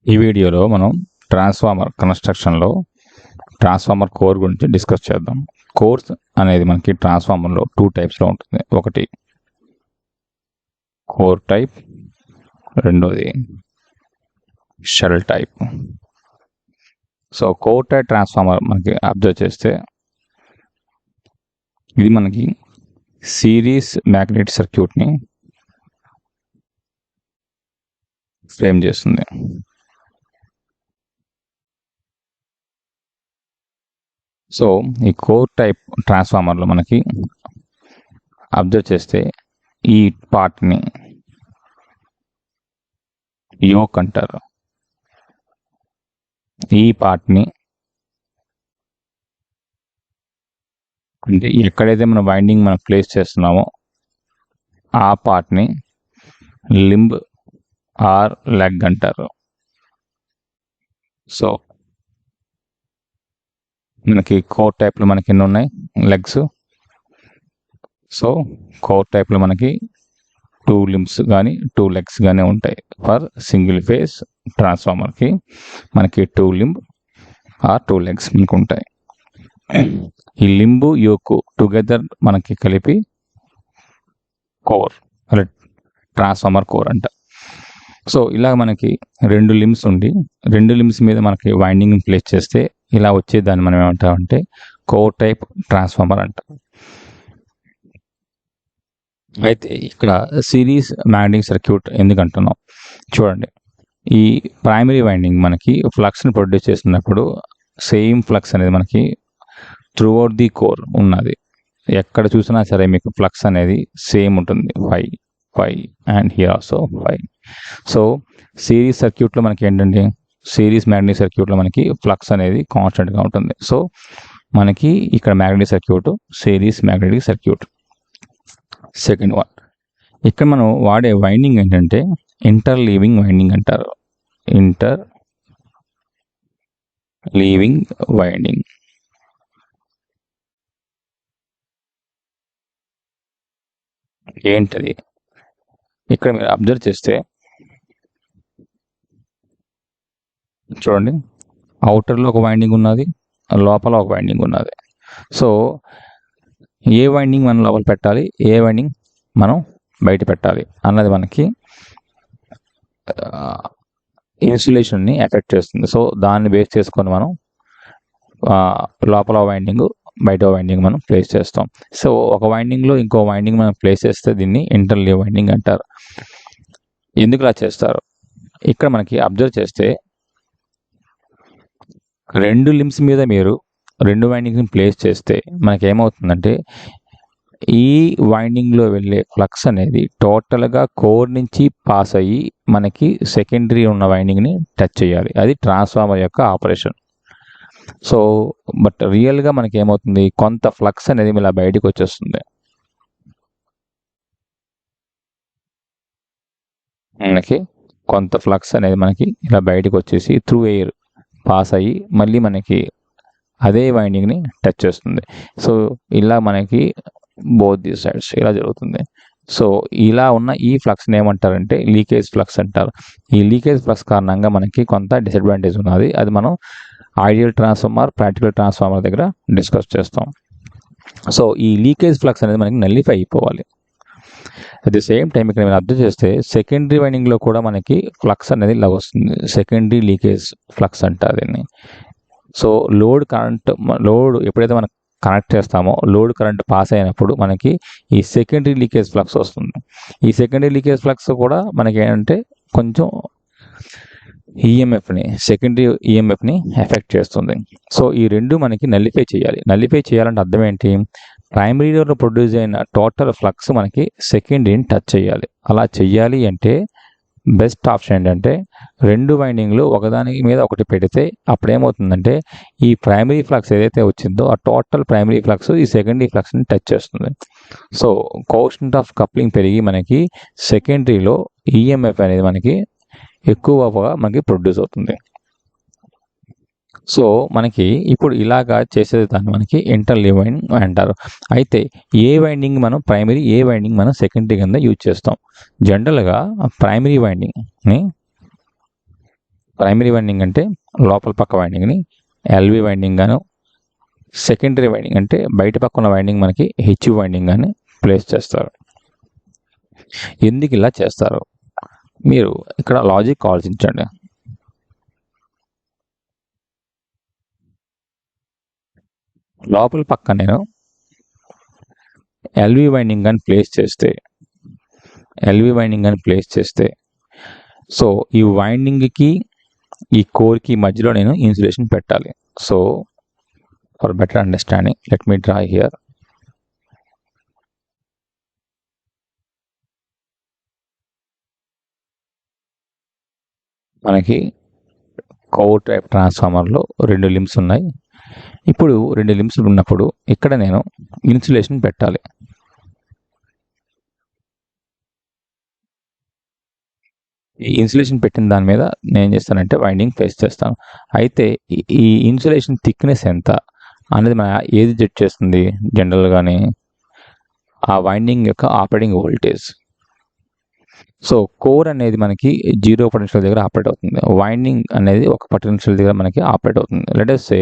ఈ వీడియోలో మనం ట్రాన్స్ఫార్మర్ కన్స్ట్రక్షన్లో ట్రాన్స్ఫార్మర్ కోర్ గురించి డిస్కస్ చేద్దాం. కోర్స్ అనేది మనకి ట్రాన్స్ఫార్మర్లో 2 టైప్స్లో ఉంటుంది. ఒకటి కోర్ టైప్, రెండోది shell type. So core type transformer మనకి అబ్జర్వ్ చేస్తే ఇది మనకి సిరీస్ మ్యాగ్నెటిక్ సర్క్యూట్ని ఫ్రేమ్ చేస్తుంది. సో ఈ కోర్ టైప్ ట్రాన్స్ఫార్మర్లో మనకి అబ్జర్వ్ చేస్తే ఈ పార్ట్ని యోక్ అంటారు. ఈ పార్ట్ని అంటే ఎక్కడైతే మన వైండింగ్ మనం ప్లేస్ చేస్తున్నామో ఆ పార్ట్ని లింబ్ ఆర్ లెగ్ అంటారు. సో మనకి కోర్ టైప్లో మనకి ఎన్ని ఉన్నాయి లెగ్స్. సో కోర్ టైప్లో మనకి 2 లింబ్స్ కానీ 2 లెగ్స్ కానీ ఉంటాయి. ఫర్ సింగిల్ ఫేజ్ ట్రాన్స్ఫార్మర్కి మనకి 2 లింబ్ ఆర్ 2 లెగ్స్ మనకు ఉంటాయి. ఈ లింబు యోకు టుగెదర్ మనకి కలిపి కోర్ అలా ట్రాన్స్ఫార్మర్ కోర్ అంట. సో ఇలా మనకి 2 లింబ్స్ ఉండి 2 లింబ్స్ మీద మనకి వైండింగ్ ప్లేస్ చేస్తే ఇలా వచ్చేదాన్ని మనం ఏమంటామంటే కోర్ టైప్ ట్రాన్స్ఫార్మర్ అంట. అయితే ఇక్కడ సిరీస్ మ్యాగ్నెటిక్ సర్క్యూట్ ఎందుకంటున్నాం చూడండి. ఈ ప్రైమరీ వైండింగ్ మనకి ఫ్లక్స్ని ప్రొడ్యూస్ చేస్తున్నప్పుడు సేమ్ ఫ్లక్స్ అనేది మనకి త్రూ అవుట్ ది కోర్ ఉన్నది. ఎక్కడ చూసినా సరే మీకు ఫ్లక్స్ అనేది సేమ్ ఉంటుంది, 5 and here also 5. So series సర్క్యూట్లో మనకి ఏంటంటే సిరీస్ మ్యాగ్నెటిక్ సర్క్యూట్లో మనకి ఫ్లక్స్ అనేది కాన్స్టెంట్గా ఉంటుంది. సో మనకి ఇక్కడ magnetic circuit series magnetic circuit. Second one, ఇక్కడ మనం వాడే వైండింగ్ ఏంటంటే ఇంటర్లీవింగ్ వైండింగ్ అంటారు. ఇంటర్లీవింగ్ వైండింగ్ ఏంటది? ఇక్కడ మీరు అబ్జర్వ్ చేస్తే చూడండి, అవుటర్లో ఒక వైండింగ్ ఉన్నది, లోపల ఒక వైండింగ్ ఉన్నది. సో ఏ వైండింగ్ మనం లోపల పెట్టాలి, ఏ వైండింగ్ మనం బయట పెట్టాలి అన్నది మనకి ఇన్సులేషన్ని ఎఫెక్ట్ చేస్తుంది. సో దాన్ని బేస్ చేసుకొని మనం లోపల వైండింగ్ బయట వైండింగ్ మనం ప్లేస్ చేస్తాం. సో ఒక వైండింగ్లో ఇంకో వైండింగ్ మనం ప్లేస్ చేస్తే దీన్ని ఇంటర్లీవ్ వైండింగ్ అంటారు. ఎందుకు ఇలా చేస్తారు? ఇక్కడ మనకి అబ్జర్వ్ చేస్తే 2 లింబ్స్ మీద మీరు 2 వైండింగ్స్ని ప్లేస్ చేస్తే మనకి ఏమవుతుందంటే ఈ వైండింగ్లో వెళ్ళే ఫ్లక్స్ అనేది టోటల్గా కోర్ నుంచి పాస్ అయ్యి మనకి సెకండరీ ఉన్న వైండింగ్ని టచ్ చేయాలి. అది ట్రాన్స్ఫార్మర్ యొక్క ఆపరేషన్. సో బట్ రియల్గా మనకి ఏమవుతుంది, కొంత ఫ్లక్స్ అనేది ఇలా బయటకు వచ్చేస్తుంది. మనకి కొంత ఫ్లక్స్ అనేది మనకి ఇలా బయటకు వచ్చేసి త్రూ ఎయిర్ పాస్ అయ్యి మళ్ళీ మనకి అదే వైండింగ్ని టచ్ చేస్తుంది. సో ఇలా మనకి బోత్ ది సైడ్స్ ఇలా జరుగుతుంది. సో ఇలా ఉన్న ఈ ఫ్లక్స్ని ఏమంటారంటే లీకేజ్ ఫ్లక్స్ అంటారు. ఈ లీకేజ్ ఫ్లక్స్ కారణంగా మనకి కొంత డిసడ్వాంటేజ్ ఉన్నది. అది మనం ఐడియల్ ట్రాన్స్ఫార్మర్, ప్రాక్టికల్ ట్రాన్స్ఫార్మర్ దగ్గర డిస్కస్ చేస్తాం. సో ఈ లీకేజ్ ఫ్లక్స్ అనేది మనకి నల్లిఫై అయిపోవాలి. అట్ ది సేమ్ టైం ఇక్కడ మీరు అబ్జర్వ్ చేస్తే సెకండరీ వైండింగ్లో కూడా మనకి ఫ్లక్స్ అనేది ఇలా వస్తుంది. సెకండరీ లీకేజ్ ఫ్లక్స్ అంటారు దీన్ని. సో లోడ్ ఎప్పుడైతే మనం కనెక్ట్ చేస్తామో లోడ్ కరెంట్ పాస్ అయినప్పుడు మనకి ఈ సెకండరీ లీకేజ్ ఫ్లక్స్ వస్తుంది. ఈ సెకండరీ లీకేజ్ ఫ్లక్స్ కూడా మనకి ఏంటంటే కొంచెం సెకండరీ ఈఎంఎఫ్ని ఎఫెక్ట్ చేస్తుంది. సో ఈ రెండు మనకి నల్లిఫై చేయాలి. నల్లిఫై చేయాలంటే అర్థం ఏంటి, ప్రైమరీలో ప్రొడ్యూస్ అయిన టోటల్ ఫ్లక్స్ మనకి సెకండరీని టచ్ చేయాలి. అలా చెయ్యాలి అంటే బెస్ట్ ఆప్షన్ ఏంటంటే 2 వైండింగ్లు ఒకదాని మీద ఒకటి పెడితే అప్పుడు ఏమవుతుందంటే ఈ ప్రైమరీ ఫ్లక్స్ ఏదైతే వచ్చిందో ఆ టోటల్ ప్రైమరీ ఫ్లక్స్ ఈ సెకండరీ ఫ్లక్స్ని టచ్ చేస్తుంది. సో కోఎఫిషియంట్ ఆఫ్ కప్లింగ్ పెరిగి మనకి సెకండరీలో ఈఎంఎఫ్ అనేది మనకి ఎక్కువగా మనకి ప్రొడ్యూస్ అవుతుంది. సో మనకి ఇప్పుడు ఇలాగా చేసేది దాన్ని మనకి ఇంటర్లీవ్ వైండింగ్ అంటారు. అయితే ఏ వైండింగ్ మనం ప్రైమరీ, ఏ వైండింగ్ మనం సెకండరీ కింద యూజ్ చేస్తాం. జనరల్గా ప్రైమరీ వైండింగ్ని ప్రైమరీ వైండింగ్ అంటే లోపల పక్క వైండింగ్ని ఎల్వి వైండింగ్ గాను, సెకండరీ వైండింగ్ అంటే బయట పక్క ఉన్న వైండింగ్ మనకి హెచ్వి వైండింగ్ గాని ప్లేస్ చేస్తారు. ఎందుకు ఇలా చేస్తారు మీరు ఇక్కడ లాజిక్ ఆలోచించండి. లోపల పక్క నేను ఎల్వి వైండింగ్ అని ప్లేస్ చేస్తే సో ఈ వైండింగ్కి ఈ కోర్కి మధ్యలో నేను ఇన్సులేషన్ పెట్టాలి. So for better understanding let me draw here. మనకి కోర్ టైప్ ట్రాన్స్ఫార్మర్లో 2 లింబ్స్ ఉన్నాయి. ఇప్పుడు 2 లింబ్స్ ఉన్నప్పుడు ఇక్కడ నేను ఇన్సులేషన్ పెట్టాలి. ఈ ఇన్సులేషన్ పెట్టిన దాని మీద నేను ఏం చేస్తానంటే వైండింగ్ ప్లేస్ చేస్తాను. అయితే ఈ ఇన్సులేషన్ థిక్నెస్ ఎంత అనేది మన ఏది జడ్జ్ చేస్తుంది జనరల్గానే? ఆ వైండింగ్ యొక్క ఆపరేటింగ్ వోల్టేజ్. సో కోర్ అనేది మనకి 0 పొటెన్షియల్ దగ్గర ఆపరేట్ అవుతుంది, వైండింగ్ అనేది 1 పొటెన్షియల్ దగ్గర మనకి ఆపరేట్ అవుతుంది. లెట్ అస్ సే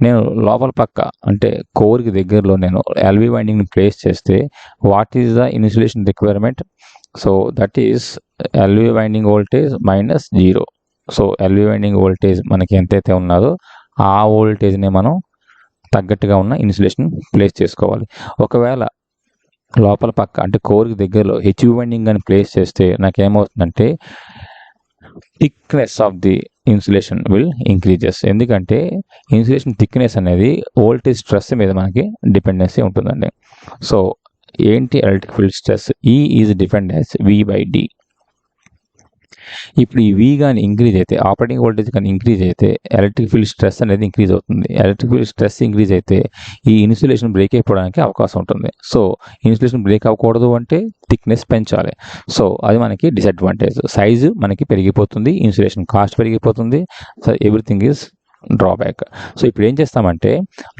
నేను లోపల పక్క అంటే కోర్కి దగ్గరలో నేను ఎల్వి వైండింగ్ని ప్లేస్ చేస్తే what is the insulation requirement? So that is LV winding voltage minus 0. So LV winding voltage మనకి ఎంతైతే ఉన్నదో ఆ వోల్టేజ్ని మనం తగ్గట్టుగా ఉన్న ఇన్సులేషన్ ప్లేస్ చేసుకోవాలి. ఒకవేళ లోపల పక్క అంటే కోర్కి దగ్గరలో హెచ్వి వైండింగ్ అని ప్లేస్ చేస్తే నాకేమవుతుందంటే thickness of the insulation will increases. ఎందుకంటే ఇన్సులేషన్ థిక్నెస్ అనేది వోల్టేజ్ స్ట్రెస్ మీద మనకి డిపెండెన్సీ ఉంటుందండి. సో ఏంటి electric field stress? E is defined as V/D. ఇప్పుడు ఈ V కానీ ఇంక్రీజ్ అయితే, ఆపరేటింగ్ వోల్టేజ్ కానీ ఇంక్రీజ్ అయితే ఎలక్ట్రిక్ ఫీల్డ్ స్ట్రెస్ అనేది ఇంక్రీజ్ అవుతుంది. ఎలక్ట్రిక్ ఫీల్డ్ స్ట్రెస్ ఇంక్రీజ్ అయితే ఈ ఇన్సులేషన్ బ్రేక్ అయిపోవడానికి అవకాశం ఉంటుంది. సో ఇన్సులేషన్ బ్రేక్ అవ్వకూడదు అంటే థిక్నెస్ పెంచాలి. సో అది మనకి డిసడ్వాంటేజ్. సైజు మనకి పెరిగిపోతుంది, ఇన్సులేషన్ కాస్ట్ పెరిగిపోతుంది. So everything is drawback. So ఇప్పుడు ఏం చేస్తామంటే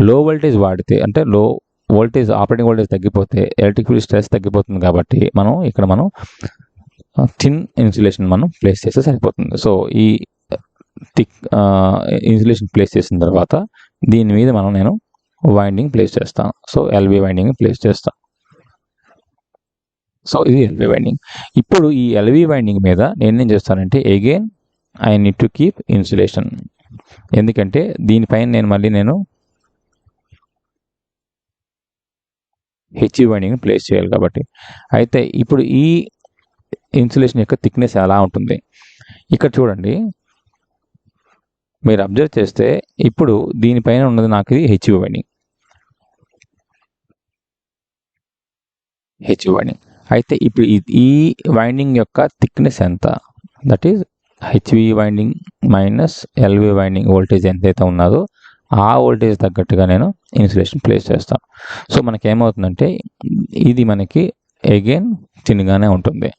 లో వోల్టేజ్ వాడితే అంటే లో వోల్టేజ్ ఆపరేటింగ్ వోల్టేజ్ తగ్గిపోతే ఎలక్ట్రిక్ ఫీల్డ్ స్ట్రెస్ తగ్గిపోతుంది కాబట్టి ఇక్కడ మనం థిన్ ఇన్సులేషన్ మనం ప్లేస్ చేస్తే సరిపోతుంది. సో ఈ థిక్ ఇన్సులేషన్ ప్లేస్ చేసిన తర్వాత దీని మీద నేను వైండింగ్ ప్లేస్ చేస్తాను. సో ఎల్వి వైండింగ్ ప్లేస్ చేస్తాను. సో ఇది ఎల్వి వైండింగ్. ఇప్పుడు ఈ ఎల్వి వైండింగ్ మీద నేనేం చేస్తానంటే again I need to keep insulation. ఎందుకంటే దీనిపైన నేను హెచ్వి వైండింగ్ ప్లేస్ చేయాలి కాబట్టి. అయితే ఇప్పుడు ఈ ఇన్సులేషన్ యొక్క థిక్నెస్ ఎలా ఉంటుంది ఇక్కడ చూడండి. మీరు అబ్జర్వ్ చేస్తే ఇప్పుడు దీనిపైన ఉన్నది నాకు ఇది హెచ్వి వైండింగ్. అయితే ఇప్పుడు ఈ వైండింగ్ యొక్క థిక్నెస్ ఎంత? That is HV winding minus LV winding voltage ఎంతైతే ఉన్నదో ఆ వోల్టేజ్ తగ్గట్టుగా నేను ఇన్సులేషన్ ప్లేస్ చేస్తాను. సో మనకి ఏమవుతుందంటే ఇది మనకి అగైన్ థిన్గానే ఉంటుంది.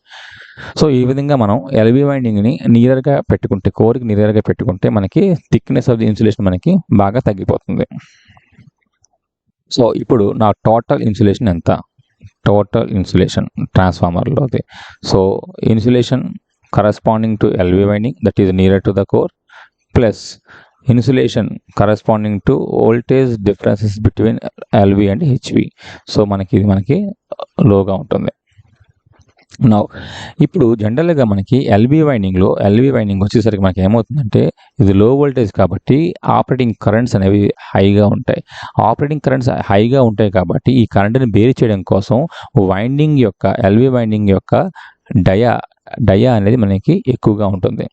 సో ఈ విధంగా మనం ఎల్వి వైండింగ్ని నియర్గా పెట్టుకుంటే, కోర్కి నియర్గా పెట్టుకుంటే మనకి థిక్నెస్ ఆఫ్ ది ఇన్సులేషన్ మనకి బాగా తగ్గిపోతుంది. సో ఇప్పుడు నా టోటల్ ఇన్సులేషన్ ఎంత? టోటల్ ఇన్సులేషన్ ట్రాన్స్ఫార్మర్లోది. So insulation corresponding to LV winding that is near to the core plus insulation corresponding to voltage differences between LV and HV. So ఇది మనకి లోగా ఉంటుంది. నా ఇప్పుడు జనరల్గా మనకి ఎల్వి వైండింగ్ వచ్చేసరికి మనకి ఏమవుతుందంటే ఇది లో వోల్టేజ్ కాబట్టి ఆపరేటింగ్ కరెంట్స్ అనేవి హైగా ఉంటాయి. ఆపరేటింగ్ కరెంట్స్ హైగా ఉంటాయి కాబట్టి ఈ కరెంట్ని బేర్ చేయడం కోసం వైండింగ్ యొక్క ఎల్వి వైండింగ్ యొక్క డయా అనేది మనకి ఎక్కువగా ఉంటుంది.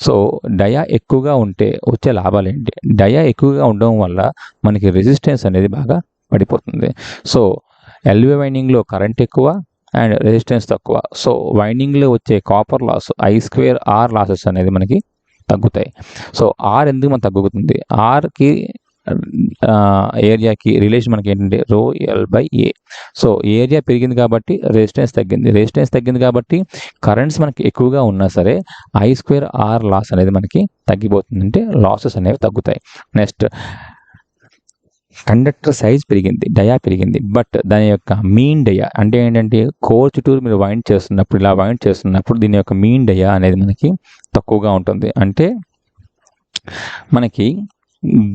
సో డయా ఎక్కువగా ఉంటే వచ్చే లాభాలు ఏంటి? డయా ఎక్కువగా ఉండడం వల్ల మనకి రెసిస్టెన్స్ అనేది బాగా పడిపోతుంది. సో ఎల్వి వైండింగ్లో కరెంట్ ఎక్కువ అండ్ రెసిస్టెన్స్ తక్కువ. సో వైండింగ్లో వచ్చే కాపర్ లాస్ I²R లాసెస్ అనేది మనకి తగ్గుతాయి. సో ఆర్ ఎందుకు మనకు తగ్గుతుంది? ఆర్కి ఏరియాకి రిలేషన్ మనకి ఏంటంటే ρL/A. సో ఏరియా పెరిగింది కాబట్టి రెసిస్టెన్స్ తగ్గింది కాబట్టి కరెంట్స్ మనకి ఎక్కువగా ఉన్నా సరే I²R లాస్ అనేది మనకి తగ్గిపోతుంది, అంటే లాసెస్ అనేవి తగ్గుతాయి. నెక్స్ట్ కండక్టర్ సైజ్ పెరిగింది, డయా పెరిగింది, బట్ దాని యొక్క మీన్ డయా అంటే ఏంటంటే కోర్ చుట్టూరు మీరు వైండ్ చేస్తున్నప్పుడు దీని యొక్క మీన్ డయా అనేది మనకి తక్కువగా ఉంటుంది. అంటే మనకి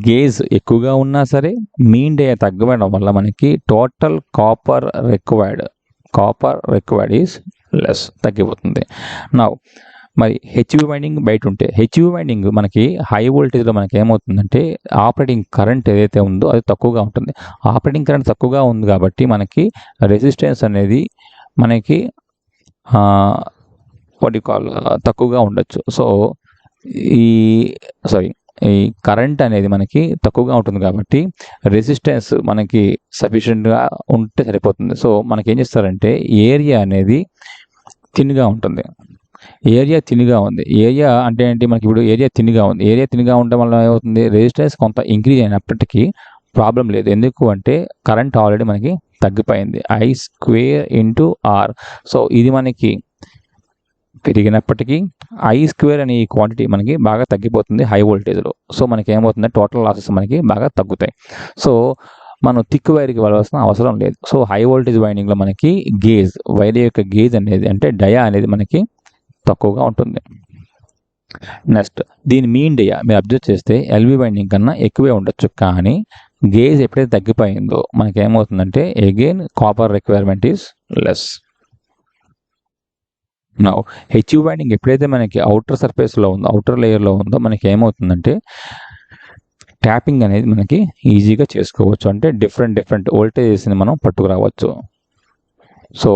గేజ్ ఎక్కువగా ఉన్నా సరే మీన్ డే తగ్గడం వల్ల మనకి total copper required is less, తగ్గిపోతుంది. నా మరి హెచ్వి వైండింగ్ బయట ఉంటే, హెచ్వి వైండింగ్ మనకి హై వోల్టేజ్లో మనకి ఏమవుతుందంటే ఆపరేటింగ్ కరెంట్ ఏదైతే ఉందో అది తక్కువగా ఉంటుంది. ఆపరేటింగ్ కరెంట్ తక్కువగా ఉంది కాబట్టి మనకి రెసిస్టెన్స్ అనేది మనకి తక్కువగా ఉండొచ్చు. సో ఈ కరెంట్ అనేది మనకి తక్కువగా ఉంటుంది కాబట్టి రెసిస్టెన్స్ మనకి సఫిషియెంట్గా ఉంటే సరిపోతుంది. సో మనకి ఏం చేస్తారంటే ఏరియా అనేది థిన్గా ఉంటుంది. ఏరియా అంటే ఏంటి, మనకి ఇప్పుడు ఏరియా థిన్గా ఉండడం వల్ల ఏమవుతుంది, రెసిస్టెన్స్ కొంత ఇంక్రీజ్ అయినప్పటికీ ప్రాబ్లం లేదు. ఎందుకు అంటే కరెంట్ ఆల్రెడీ మనకి తగ్గిపోయింది, I²/R. సో ఇది మనకి పెరిగినప్పటికీ I² అనే ఈ క్వాంటిటీ మనకి బాగా తగ్గిపోతుంది హై వోల్టేజ్లో. సో మనకి ఏమవుతుంది, టోటల్ లాసెస్ మనకి బాగా తగ్గుతాయి. సో మనం థిక్ వైర్కి వెళ్ళవలసిన అవసరం లేదు. సో హై వోల్టేజ్ వైండింగ్లో మనకి వైర్ యొక్క గేజ్ అనేది అంటే డయా అనేది మనకి తక్కువగా ఉంటుంది. నెక్స్ట్ దీని మీన్ డయా మీరు అబ్జర్వ్ చేస్తే ఎల్వి వైండింగ్ కన్నా ఎక్కువే ఉండొచ్చు, కానీ గేజ్ ఎప్పుడైతే తగ్గిపోయిందో మనకి ఏమవుతుందంటే again copper requirement is less. Now హెచ్యు winding ఎప్పుడైతే మనకి అవుటర్ లేయర్లో ఉందో మనకి ఏమవుతుందంటే ట్యాపింగ్ అనేది మనకి ఈజీగా చేసుకోవచ్చు. అంటే డిఫరెంట్ వోల్టేజెస్ని మనం పట్టుకురావచ్చు. సో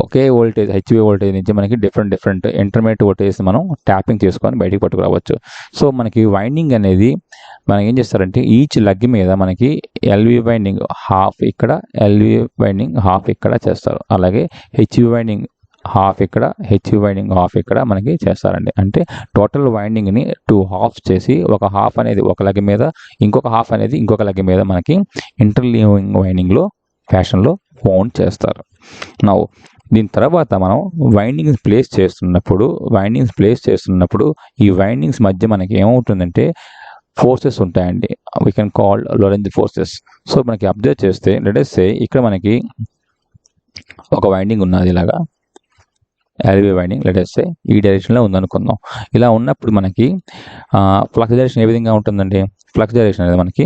ఒకే వోల్టేజ్ హెచ్వి వోల్టేజ్ నుంచి మనకి డిఫరెంట్ ఇంటర్మీడియట్ వోల్టేజెస్ మనం ట్యాపింగ్ చేసుకొని బయటికి పట్టుకురావచ్చు. సో మనకి వైండింగ్ అనేది మనం ఏం చేస్తారంటే ఈచ్ లెగ్ మీద మనకి ఎల్వి వైండింగ్ హాఫ్ ఇక్కడ, ఎల్వి వైండింగ్ హాఫ్ ఇక్కడ చేస్తారు. అలాగే హెచ్వి వైండింగ్ హాఫ్ ఇక్కడ, హెచ్వి వైండింగ్ హాఫ్ ఇక్కడ మనకి చేస్తారండి. అంటే టోటల్ వైండింగ్ని 2 హాఫ్స్ చేసి ఒక హాఫ్ అనేది ఒక లెగ్ మీద, ఇంకొక హాఫ్ అనేది ఇంకొక లెగ్ మీద మనకి ఇంటర్లీవింగ్ వైండింగ్లో ఫ్యాషన్లో మౌంట్ చేస్తారు. నౌ దీని తర్వాత మనం వైండింగ్స్ ప్లేస్ చేస్తున్నప్పుడు ఈ వైండింగ్స్ మధ్య మనకి ఏమవుతుందంటే ఫోర్సెస్ ఉంటాయండి. We can call Lorentz forces. So మనకి అబ్జర్వ్ చేస్తే లెట్స్ సే ఇక్కడ మనకి ఒక వైండింగ్ ఉన్నది, ఇలాగా ఎల్వి వైండింగ్ లెట్స్ సే ఈ డైరెక్షన్లో ఉందనుకుందాం. ఇలా ఉన్నప్పుడు మనకి ఫ్లక్స్ డైరెక్షన్ ఏ విధంగా ఉంటుందండి, ఫ్లక్స్ డైరెక్షన్ అనేది మనకి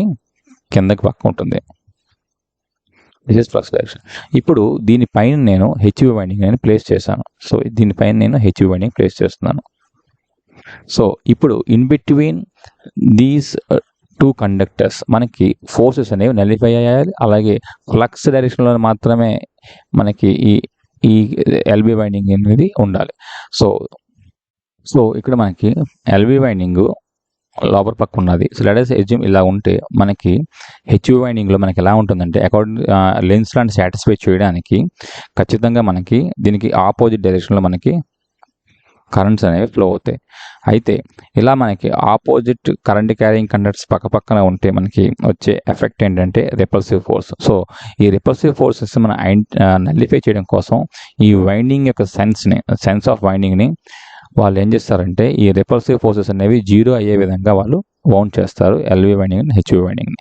కిందకి పక్క ఉంటుంది. This is flux direction. ఇప్పుడు దీనిపైన నేను హెచ్వి వైండింగ్ నేను ప్లేస్ చేశాను. సో దీనిపైన నేను హెచ్వి వైండింగ్ ప్లేస్ చేస్తున్నాను. సో ఇప్పుడు ఇన్ బిట్వీన్ దీస్ 2 కండక్టర్స్ మనకి ఫోర్సెస్ అనేవి నలిఫై అయ్యాయి. అలాగే ఫ్లక్స్ డైరెక్షన్లో మాత్రమే మనకి ఈ ఎల్బి వైండింగ్ అనేది ఉండాలి. సో ఇక్కడ మనకి ఎల్బి వైండింగ్ లోపల పక్క ఉన్నది. సో లెట్ us assume ఇలా ఉంటే మనకి హెచ్వి వైండింగ్లో మనకి ఎలా ఉంటుందంటే అకార్డింగ్ లెన్స్ లాంటి సాటిస్ఫై చేయడానికి ఖచ్చితంగా మనకి దీనికి ఆపోజిట్ డైరెక్షన్లో మనకి కరెంట్స్ అనేవి ఫ్లో అవుతాయి. అయితే ఇలా మనకి ఆపోజిట్ కరెంట్ క్యారింగ్ కండక్టర్స్ పక్కన ఉంటే మనకి వచ్చే ఎఫెక్ట్ ఏంటంటే రిపల్సివ్ ఫోర్స్. సో ఈ రిపల్సివ్ ఫోర్సెస్ మనం నల్లిఫై చేయడం కోసం ఈ వైండింగ్ యొక్క సెన్స్ ఆఫ్ వైండింగ్ని వాళ్ళు ఏం చేస్తారంటే ఈ రిపల్సివ్ ఫోర్సెస్ అనేవి 0 అయ్యే విధంగా వాళ్ళు వౌండ్ చేస్తారు ఎల్వి వైండింగ్ హెచ్వి వైండింగ్ని.